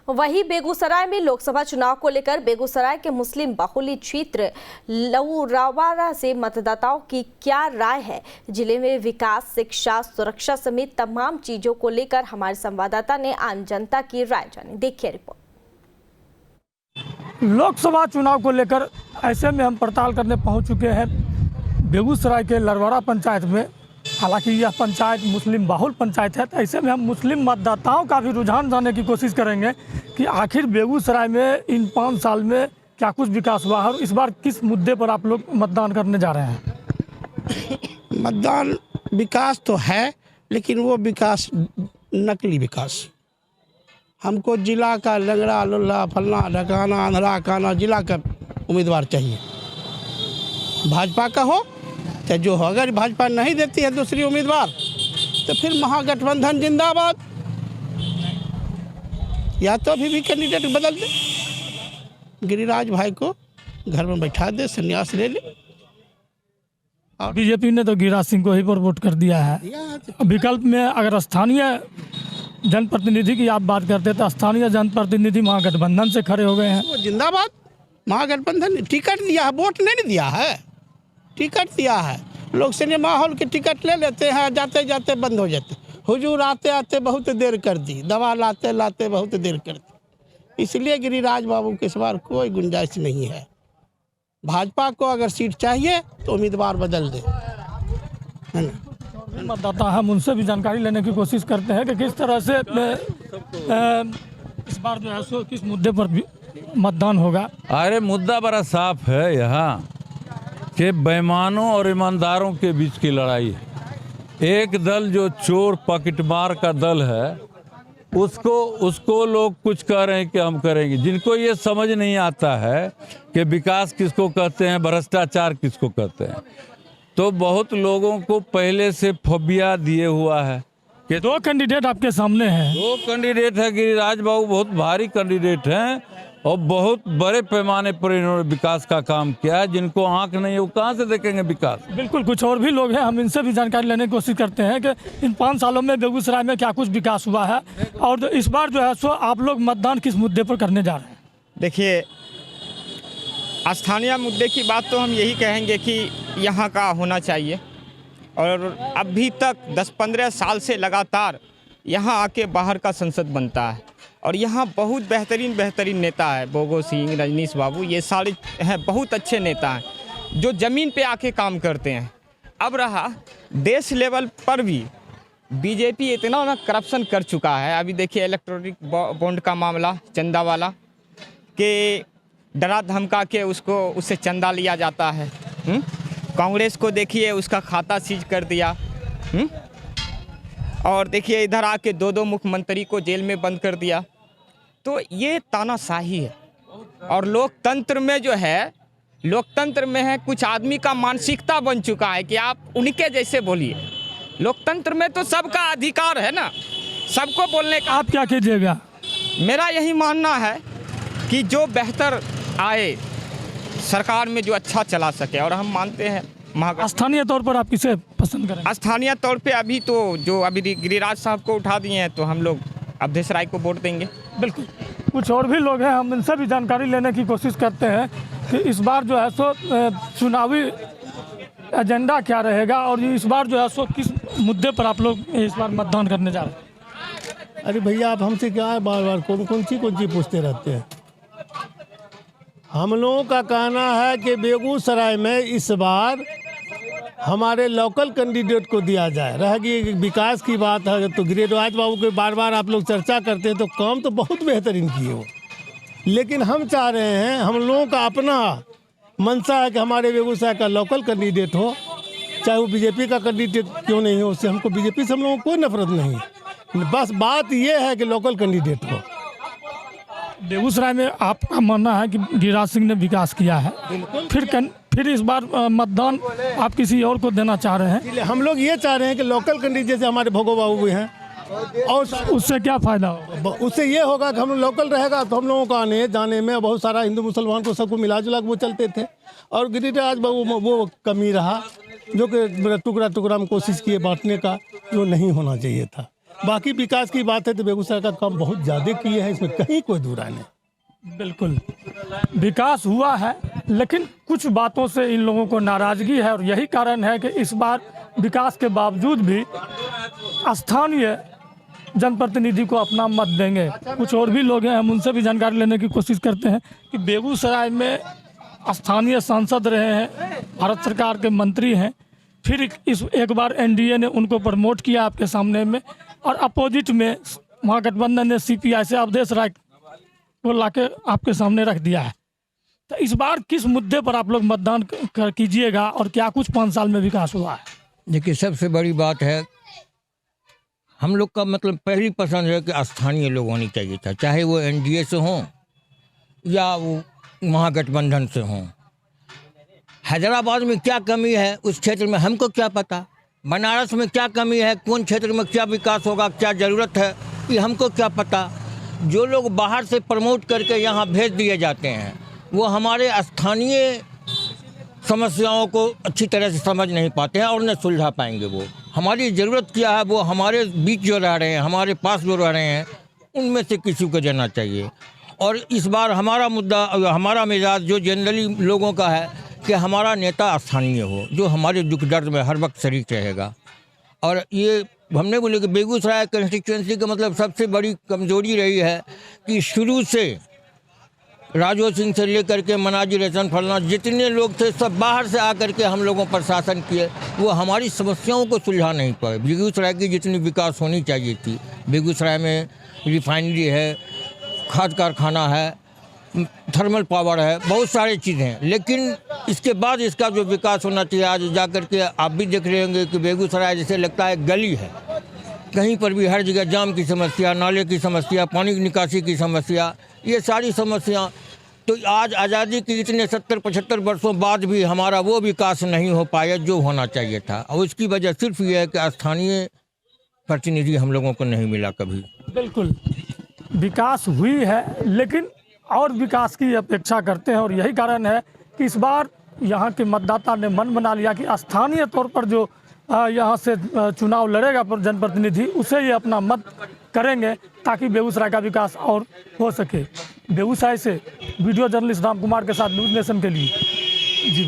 वहीं बेगूसराय में लोकसभा चुनाव को लेकर बेगूसराय के मुस्लिम बहुल क्षेत्र लऊरावाड़ा से मतदाताओं की क्या राय है। जिले में विकास, शिक्षा, सुरक्षा समेत तमाम चीजों को लेकर हमारे संवाददाता ने आम जनता की राय जानी। देखिए रिपोर्ट। लोकसभा चुनाव को लेकर ऐसे में हम पड़ताल करने पहुंच चुके हैं बेगूसराय के लरवाड़ा पंचायत में। हालांकि यह पंचायत मुस्लिम बहुल पंचायत है, तो ऐसे में हम मुस्लिम मतदाताओं का भी रुझान जानने की कोशिश करेंगे कि आखिर बेगूसराय में इन 5 साल में क्या कुछ विकास हुआ है और इस बार किस मुद्दे पर आप लोग मतदान करने जा रहे हैं। मतदान विकास तो है, लेकिन वो विकास नकली विकास। हमको जिला का लंगड़ा लुल्ला फलना ढकाना अंधरा काना जिला का उम्मीदवार चाहिए। भाजपा का हो चाहे जो हो, अगर भाजपा नहीं देती है दूसरी उम्मीदवार तो फिर महागठबंधन जिंदाबाद, या तो अभी भी कैंडिडेट बदल दे, गिरिराज भाई को घर में बैठा दे, संन्यास ले ले। बीजेपी ने तो गिरिराज सिंह को ही पर वोट कर दिया है। विकल्प में अगर स्थानीय जनप्रतिनिधि की आप बात करते तो स्थानीय जनप्रतिनिधि महागठबंधन से खड़े हो गए हैं। वो जिंदाबाद, महागठबंधन टिकट दिया है, वोट नहीं दिया है, टिकट दिया है। लोग सिनेमा हॉल के टिकट ले लेते हैं, जाते जाते बंद हो जाते। हुजूर आते आते बहुत देर कर दी, दवा लाते लाते बहुत देर कर दी। इसलिए गिरिराज बाबू के इस बार कोई गुंजाइश नहीं है। भाजपा को अगर सीट चाहिए तो उम्मीदवार बदल दे, है ना। मतदाता हम उनसे भी जानकारी लेने की कोशिश करते हैं कि किस तरह से इस बार जो है सो किस मुद्दे पर मतदान होगा। अरे मुद्दा बड़ा साफ है यहाँ कि बेईमानों और ईमानदारों के बीच की लड़ाई है। एक दल जो चोर पॉकेटमार का दल है उसको लोग कुछ कह रहे हैं कि हम करेंगे। जिनको ये समझ नहीं आता है कि विकास किसको कहते हैं, भ्रष्टाचार किसको कहते हैं, तो बहुत लोगों को पहले से फोबिया दिए हुआ है कि 2 कैंडिडेट आपके सामने हैं। 2 कैंडिडेट है। गिरिराज बाबू बहुत भारी कैंडिडेट हैं और बहुत बड़े पैमाने पर इन्होंने विकास का काम किया है। जिनको आंख नहीं है वो कहाँ से देखेंगे विकास। बिल्कुल, कुछ और भी लोग हैं, हम इनसे भी जानकारी लेने की कोशिश करते हैं कि इन 5 सालों में बेगूसराय में क्या कुछ विकास हुआ है और इस बार जो है सो आप लोग मतदान किस मुद्दे पर करने जा रहे हैं। देखिए, स्थानीय मुद्दे की बात तो हम यही कहेंगे कि यहाँ का होना चाहिए। और अभी तक 10-15 साल से लगातार यहाँ आके बाहर का संसद बनता है और यहाँ बहुत बेहतरीन नेता है। बोगो सिंह, रजनीश बाबू, ये सारे हैं बहुत अच्छे नेता हैं जो ज़मीन पे आके काम करते हैं। अब रहा देश लेवल पर भी बीजेपी इतना ना करप्शन कर चुका है। अभी देखिए इलेक्ट्रॉनिक बॉन्ड का मामला, चंदा वाला के डरा धमका के उससे चंदा लिया जाता है। कांग्रेस को देखिए उसका खाता सीज कर दिया। और देखिए इधर आके 2 मुख्यमंत्री को जेल में बंद कर दिया। तो ये तानाशाही है। और लोकतंत्र में है कुछ आदमी का मानसिकता बन चुका है कि आप उनके जैसे बोलिए। लोकतंत्र में तो सबका अधिकार है ना, सबको बोलने का। आप क्या कीजिएगा? मेरा यही मानना है कि जो बेहतर आए सरकार में, जो अच्छा चला सके। और हम मानते हैं स्थानीय तौर पर आप किसे पसंद करें? स्थानीय तौर पे अभी गिरिराज साहब को उठा दिए हैं तो हम लोग अवधेश राय को वोट देंगे। बिल्कुल, कुछ और भी लोग हैं, हम इनसे भी जानकारी लेने की कोशिश करते हैं कि इस बार जो है सो चुनावी एजेंडा क्या रहेगा और इस बार जो है सो किस मुद्दे पर आप लोग इस बार मतदान करने जा रहे हैं। अरे भैया, आप हमसे क्या है बार कौन सी पूछते रहते हैं। हम लोगों का कहना है कि बेगूसराय में इस बार हमारे लोकल कैंडिडेट को दिया जाए। रहेगी विकास की बात है तो गिरिराज बाबू के बार आप लोग चर्चा करते हैं तो काम तो बहुत बेहतरीन किए वो, लेकिन हम चाह रहे हैं, हम लोगों का अपना मंशा है कि हमारे बेगूसराय का लोकल कैंडिडेट हो, चाहे वो बीजेपी का कैंडिडेट क्यों नहीं हो। उससे हमको बीजेपी से हम लोगों को कोई नफरत नहीं, बस बात ये है कि लोकल कैंडिडेट हो। बेगूसराय में आपका मानना है कि गिरिराज सिंह ने विकास किया है, फिर इस बार मतदान आप किसी और को देना चाह रहे हैं। हम लोग ये चाह रहे हैं कि लोकल कैंडिडेट जैसे हमारे भोगो बाबू हैं, और उससे क्या फ़ायदा होगा? उससे ये होगा कि हम लोकल रहेगा तो हम लोगों को आने जाने में बहुत सारा हिंदू मुसलमान को सबको मिला जुला के वो चलते थे। और गिरिराज बाबू वो कमी रहा जो कि टुकड़ा में कोशिश किए बांटने का, जो नहीं होना चाहिए था। बाकी विकास की बात है तो बेगूसराय का काम बहुत ज़्यादा किए हैं, इसमें कहीं कोई दूरा नहीं। बिल्कुल विकास हुआ है, लेकिन कुछ बातों से इन लोगों को नाराज़गी है और यही कारण है कि इस बार विकास के बावजूद भी स्थानीय जनप्रतिनिधि को अपना मत देंगे। कुछ और भी लोग हैं, हम उनसे भी जानकारी लेने की कोशिश करते हैं कि बेगूसराय में स्थानीय सांसद रहे हैं, भारत सरकार के मंत्री हैं, फिर इस एक बार एनडीए ने उनको प्रमोट किया आपके सामने में, और अपोजिट में महागठबंधन ने सीपीआई से अवधेश राय को लाके आपके सामने रख दिया है। तो इस बार किस मुद्दे पर आप लोग मतदान कीजिएगा और क्या कुछ 5 साल में विकास हुआ है? देखिए, सबसे बड़ी बात है, हम लोग का मतलब पहली पसंद है कि स्थानीय लोग होनी चाहिए था, चाहे वो एनडीए से हों या वो महागठबंधन से हों। हैदराबाद में क्या कमी है उस क्षेत्र में हमको क्या पता, बनारस में क्या कमी है, कौन क्षेत्र में क्या विकास होगा, क्या ज़रूरत है, ये हमको क्या पता। जो लोग बाहर से प्रमोट करके यहाँ भेज दिए जाते हैं वो हमारे स्थानीय समस्याओं को अच्छी तरह से समझ नहीं पाते हैं और न सुलझा पाएंगे। वो हमारी ज़रूरत क्या है, वो हमारे बीच जो रह रहे हैं, हमारे पास जो रह रहे हैं, उनमें से किसी को देना चाहिए। और इस बार हमारा मुद्दा, हमारा मिजाज जो जनरली लोगों का है कि हमारा नेता स्थानीय हो, जो हमारे दुख दर्द में हर वक्त शरीक रहेगा। और ये हमने बोले कि बेगूसराय कंस्टिट्यूंसी का मतलब सबसे बड़ी कमजोरी रही है कि शुरू से राजो सिंह से लेकर के मनाजी रेशन फलना जितने लोग थे सब बाहर से आकर के हम लोगों पर शासन किए, वो हमारी समस्याओं को सुलझा नहीं पाए। बेगूसराय की जितनी विकास होनी चाहिए थी, बेगूसराय में रिफाइनरी है, खाद कारखाना है, थर्मल पावर है, बहुत सारी चीज़ें हैं, लेकिन इसके बाद इसका जो विकास होना चाहिए, आज जा कर के आप भी देख रहे होंगे कि बेगूसराय जैसे लगता है गली है, कहीं पर भी हर जगह जाम की समस्या, नाले की समस्या, पानी की निकासी की समस्या, ये सारी समस्या। तो आज आज़ादी के इतने 70-75 वर्षों बाद भी हमारा वो विकास नहीं हो पाया जो होना चाहिए था, और उसकी वजह सिर्फ ये है कि स्थानीय प्रतिनिधि हम लोगों को नहीं मिला कभी। बिल्कुल विकास हुई है, लेकिन और विकास की अपेक्षा करते हैं, और यही कारण है कि इस बार यहाँ के मतदाता ने मन बना लिया कि स्थानीय तौर पर जो यहाँ से चुनाव लड़ेगा पर जनप्रतिनिधि, उसे ये अपना मत करेंगे ताकि बेगूसराय का विकास और हो सके। बेगूसराय से वीडियो जर्नलिस्ट राम कुमार के साथ न्यूज़ नेशन के लिए जी।